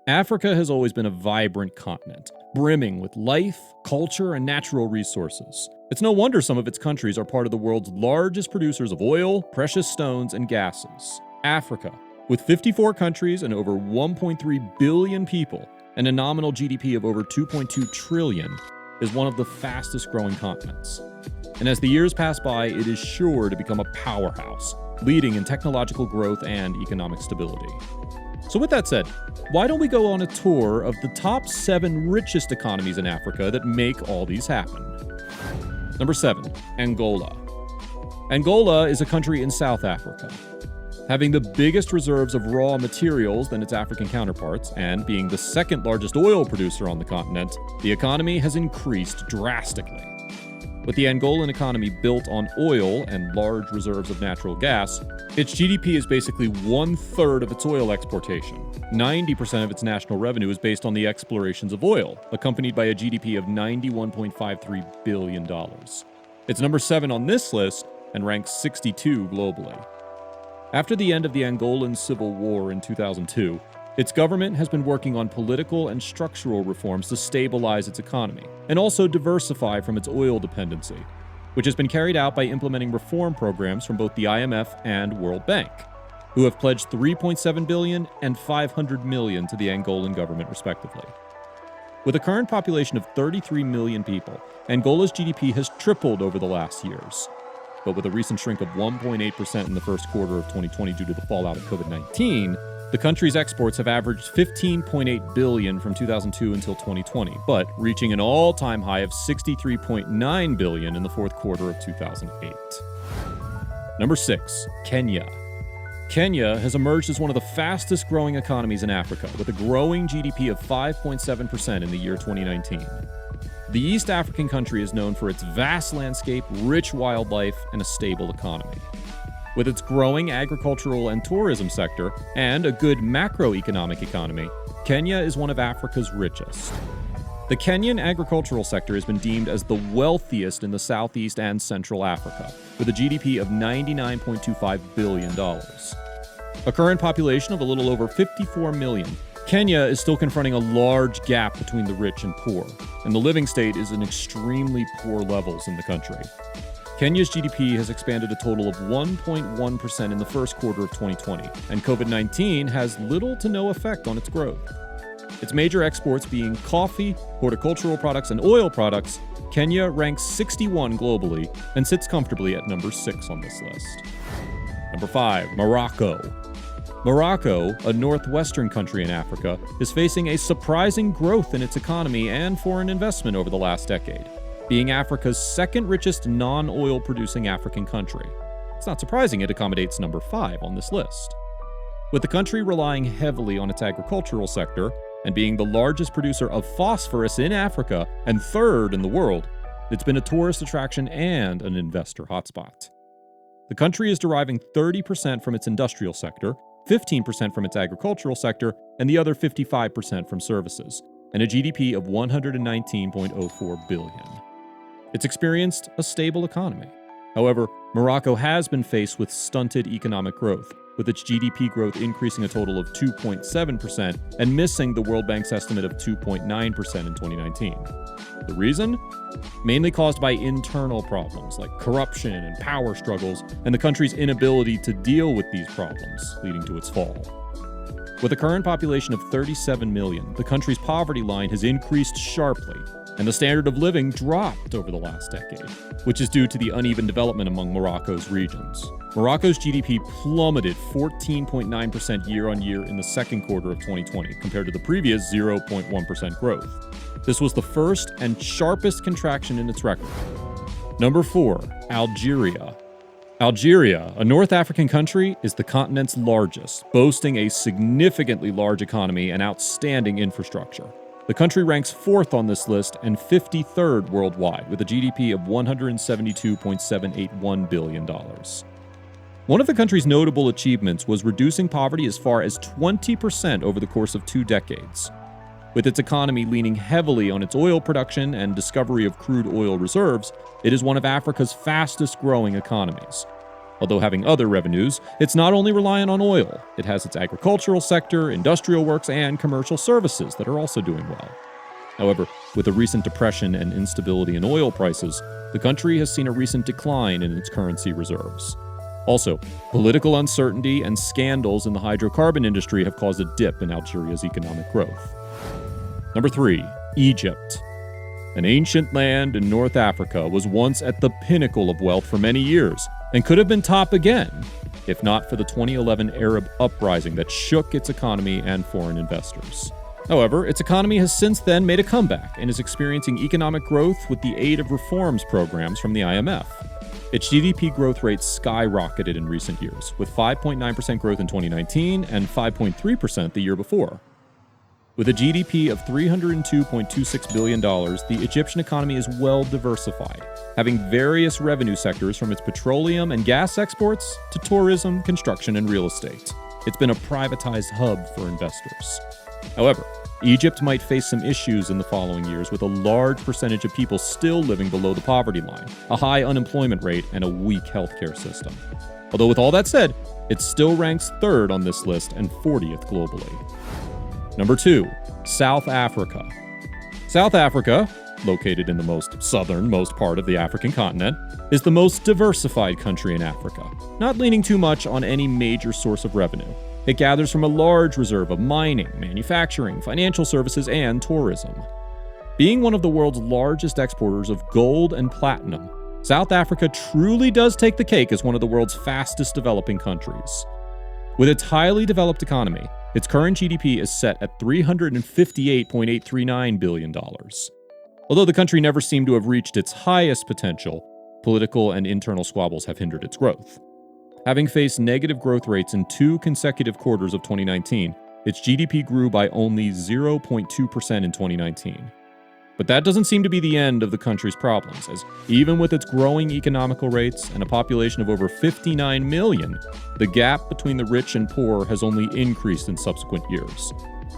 Africa has always been a vibrant continent, brimming with life, culture, and natural resources. It's no wonder some of its countries are part of the world's largest producers of oil, precious stones, and gases. Africa, with 54 countries and over 1.3 billion people, and a nominal GDP of over 2.2 trillion, is one of the fastest growing continents. And as the years pass by, it is sure to become a powerhouse, leading in technological growth and economic stability. So with that said, why don't we go on a tour of the top 7 richest economies in Africa that make all these happen? Number 7, Angola. Angola is a country in South Africa. Having the biggest reserves of raw materials than its African counterparts, and being the second largest oil producer on the continent, the economy has increased drastically. With the Angolan economy built on oil and large reserves of natural gas, its GDP is basically 1/3 of its oil exportation. 90% of its national revenue is based on the explorations of oil, accompanied by a GDP of $91.53 billion. It's number 7 on this list and ranks 62 globally. After the end of the Angolan Civil War in 2002, its government has been working on political and structural reforms to stabilize its economy, and also diversify from its oil dependency, which has been carried out by implementing reform programs from both the IMF and World Bank, who have pledged $3.7 billion and $500 million to the Angolan government respectively. With a current population of 33 million people, Angola's GDP has tripled over the last years. But with a recent shrink of 1.8% in the first quarter of 2020 due to the fallout of COVID-19, the country's exports have averaged $15.8 billion from 2002 until 2020, but reaching an all-time high of $63.9 billion in the fourth quarter of 2008. Number 6, Kenya. Kenya has emerged as one of the fastest growing economies in Africa, with a growing GDP of 5.7% in the year 2019. The East African country is known for its vast landscape, rich wildlife, and a stable economy. With its growing agricultural and tourism sector, and a good macroeconomic economy, Kenya is one of Africa's richest. The Kenyan agricultural sector has been deemed as the wealthiest in the Southeast and Central Africa, with a GDP of $99.25 billion. A current population of a little over 54 million, Kenya is still confronting a large gap between the rich and poor, and the living state is in extremely poor levels in the country. Kenya's GDP has expanded a total of 1.1% in the first quarter of 2020, and COVID-19 has little to no effect on its growth. Its major exports being coffee, horticultural products, and oil products, Kenya ranks 61 globally and sits comfortably at number 6 on this list. Number 5, Morocco. Morocco, a northwestern country in Africa, is facing a surprising growth in its economy and foreign investment over the last decade, being Africa's second richest non-oil producing African country. It's not surprising it accommodates number 5 on this list. With the country relying heavily on its agricultural sector and being the largest producer of phosphorus in Africa and third in the world, it's been a tourist attraction and an investor hotspot. The country is deriving 30% from its industrial sector, 15% from its agricultural sector, and the other 55% from services, and a GDP of $119.04 billion. It's experienced a stable economy. However, Morocco has been faced with stunted economic growth, with its GDP growth increasing a total of 2.7% and missing the World Bank's estimate of 2.9% in 2019. The reason? Mainly caused by internal problems like corruption and power struggles, and the country's inability to deal with these problems, leading to its fall. With a current population of 37 million, the country's poverty line has increased sharply, and the standard of living dropped over the last decade, which is due to the uneven development among Morocco's regions. Morocco's GDP plummeted 14.9% year-on-year in the second quarter of 2020, compared to the previous 0.1% growth. This was the first and sharpest contraction in its record. Number 4, Algeria. Algeria, a North African country, is the continent's largest, boasting a significantly large economy and outstanding infrastructure. The country ranks 4th on this list and 53rd worldwide, with a GDP of $172.781 billion. One of the country's notable achievements was reducing poverty as far as 20% over the course of 2 decades. With its economy leaning heavily on its oil production and discovery of crude oil reserves, it is one of Africa's fastest growing economies. Although having other revenues, it's not only reliant on oil, it has its agricultural sector, industrial works, and commercial services that are also doing well. However, with a recent depression and instability in oil prices, the country has seen a recent decline in its currency reserves. Also, political uncertainty and scandals in the hydrocarbon industry have caused a dip in Algeria's economic growth. Number 3. Egypt. An ancient land in North Africa was once at the pinnacle of wealth for many years, and could have been top again, if not for the 2011 Arab uprising that shook its economy and foreign investors. However, its economy has since then made a comeback and is experiencing economic growth with the aid of reforms programs from the IMF. Its GDP growth rate skyrocketed in recent years, with 5.9% growth in 2019 and 5.3% the year before. With a GDP of $302.26 billion, the Egyptian economy is well diversified, having various revenue sectors from its petroleum and gas exports to tourism, construction, and real estate. It's been a privatized hub for investors. However, Egypt might face some issues in the following years, with a large percentage of people still living below the poverty line, a high unemployment rate, and a weak healthcare system. Although with all that said, it still ranks 3rd on this list and 40th globally. Number 2. South Africa. South Africa, located in the most southernmost part of the African continent, is the most diversified country in Africa, not leaning too much on any major source of revenue. It gathers from a large reserve of mining, manufacturing, financial services, and tourism. Being one of the world's largest exporters of gold and platinum, South Africa truly does take the cake as one of the world's fastest developing countries. With its highly developed economy, its current GDP is set at $358.839 billion. Although the country never seemed to have reached its highest potential, political and internal squabbles have hindered its growth. Having faced negative growth rates in 2 consecutive quarters of 2019, its GDP grew by only 0.2% in 2019. But that doesn't seem to be the end of the country's problems, as even with its growing economical rates and a population of over 59 million, the gap between the rich and poor has only increased in subsequent years.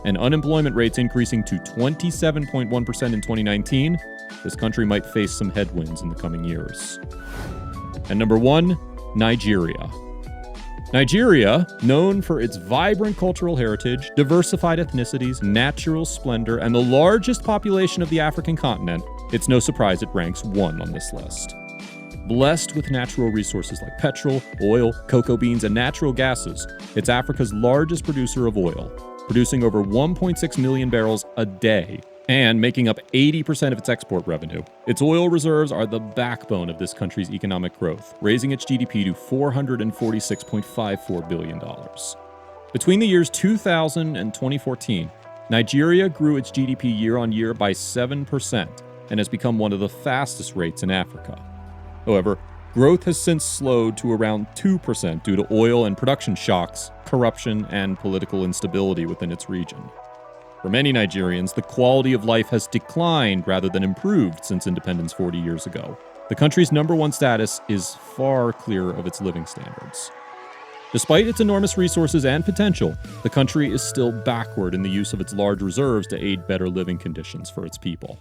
And unemployment rates increasing to 27.1% in 2019, this country might face some headwinds in the coming years. And number 1, Nigeria. Nigeria, known for its vibrant cultural heritage, diversified ethnicities, natural splendor, and the largest population of the African continent, it's no surprise it ranks 1 on this list. Blessed with natural resources like petrol, oil, cocoa beans, and natural gases, it's Africa's largest producer of oil, producing over 1.6 million barrels a day and making up 80% of its export revenue. Its oil reserves are the backbone of this country's economic growth, raising its GDP to $446.54 billion. Between the years 2000 and 2014, Nigeria grew its GDP year on year by 7% and has become one of the fastest rates in Africa. However, growth has since slowed to around 2% due to oil and production shocks, corruption, and political instability within its region. For many Nigerians, the quality of life has declined rather than improved since independence 40 years ago. The country's #1 status is far clear of its living standards. Despite its enormous resources and potential, the country is still backward in the use of its large reserves to aid better living conditions for its people.